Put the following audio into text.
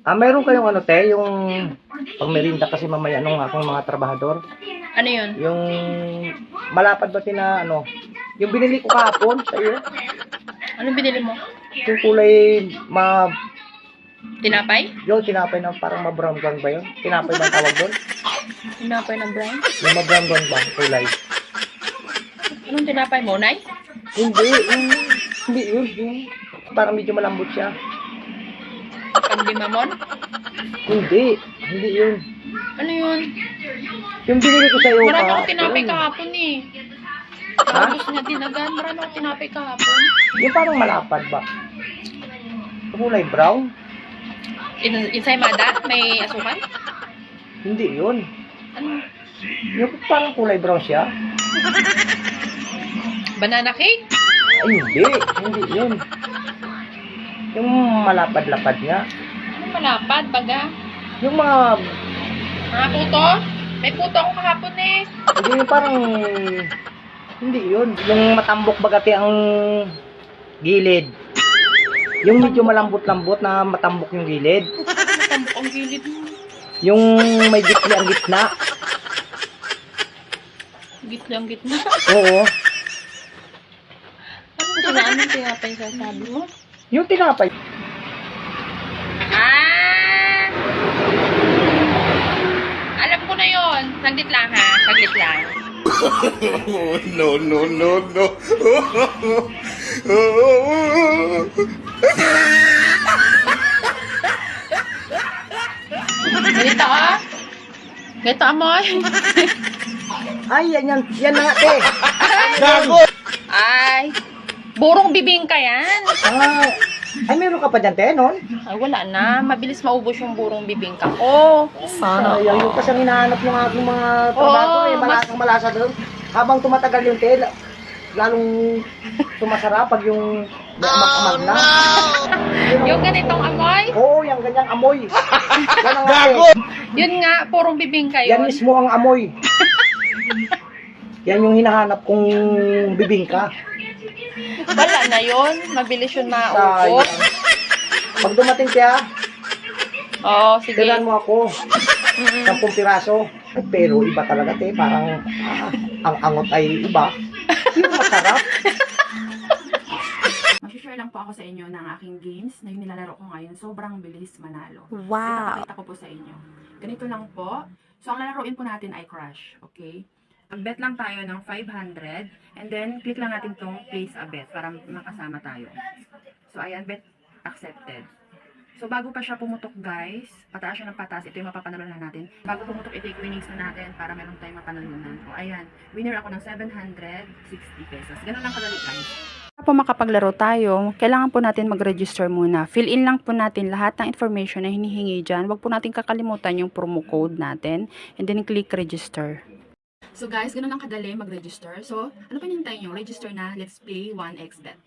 Meron kayong ano te, yung pangmerinda kasi mamaya nung akong mga trabahador. Ano yun? Yung malapad ba tina ano, yung binili ko kahapon sa iyo. Anong binili mo? Yung kulay Tinapay? yung tinapay na parang ma-brown brown ba yun? Tinapay ba ang tawag doon? Tinapay ng brown? Yung ma-brown brown ba kulay? Anong tinapay mo, Nay? Hindi yun. Yung parang medyo malambot siya. Pandimamon? Hindi yun. Ano yun? Yung binili ko sa iyo Marami akong tinapay kahapon eh. Ha? Tapos niya dinagan. Marami akong tinapay kahapon. Yung parang malapad ba? Kulay brown? Insaymada? May asukan? Hindi yun. Ano? Yung parang kulay brown siya. Banana cake? Ay, hindi yun. Yung malapad-lapad niya. Ano malapad, baga? Yung mga, Mga puto? May puto ako kahapon eh. hindi yung parang, hindi yun. Yung matambok bagati ang gilid. Yung medyo malambot-lambot na matambok yung gilid. Matambok ang gilid mo. Yung may gitna ang gitna. Gitlang-gitna. Oo. Anong tinapay sasabi mo? Yung tinapay. Ah! Alam ko na yon. Saglit lang ha. Saglit lang. No, no, no, no. Ganito ah. Ganito amoy. Ay, yan na nga, te. Gago! Ay. Burong bibingka yan. Ay, meron ka pa dyan, te, nun? Ay, wala na. Mabilis maubos yung burong bibingka ko. Sayang, yung kasi ang hinahanap ng aking mga trabaho Oo, malasang malasa doon. Habang tumatagal yung te, lalong sumasarap pag yung amag-amag na. Yung ganitong amoy. Oo, yung ganyang amoy. Yan ang Gago! Yun nga, purong bibingka Yan yun. mismo ang amoy. Yan yung hinahanap kong bibingka. Wala na yun. Mabilis yun maubos. Sayang. Pag dumating kaya, Oo, sige. tiran mo ako. 10 piraso. Ay, pero iba talaga, te. Parang ang angot ay iba. Yung masarap. Mag-share lang po ako sa inyo ng aking games na yung nilalaro ko ngayon. Sobrang bilis manalo. Wow. Ipapakita ko po sa inyo. Ganito lang po. So, ang lalaroin po natin ay crush. Okay? Mag-bet lang tayo ng 500 and then click lang natin tong place a bet para makasama tayo. So, ayan, bet accepted. So, bago pa siya pumutok, guys, pataas siya ng pataas. Ito yung mapapanalunan natin. Bago pumutok, i-take winnings na natin para meron tayong mapanalunan. O, ayan, winner ako ng 760 pesos. Ganun lang kadali, guys. Para po makapaglaro tayo, kailangan po natin mag-register muna. Fill in lang po natin lahat ng information na hinihingi dyan. Huwag po natin kakalimutan yung promo code natin. And then, click register. So, guys, ganun lang kadali mag-register. So, ano pa hinihintay nyo? Register na. Let's play 1xbet.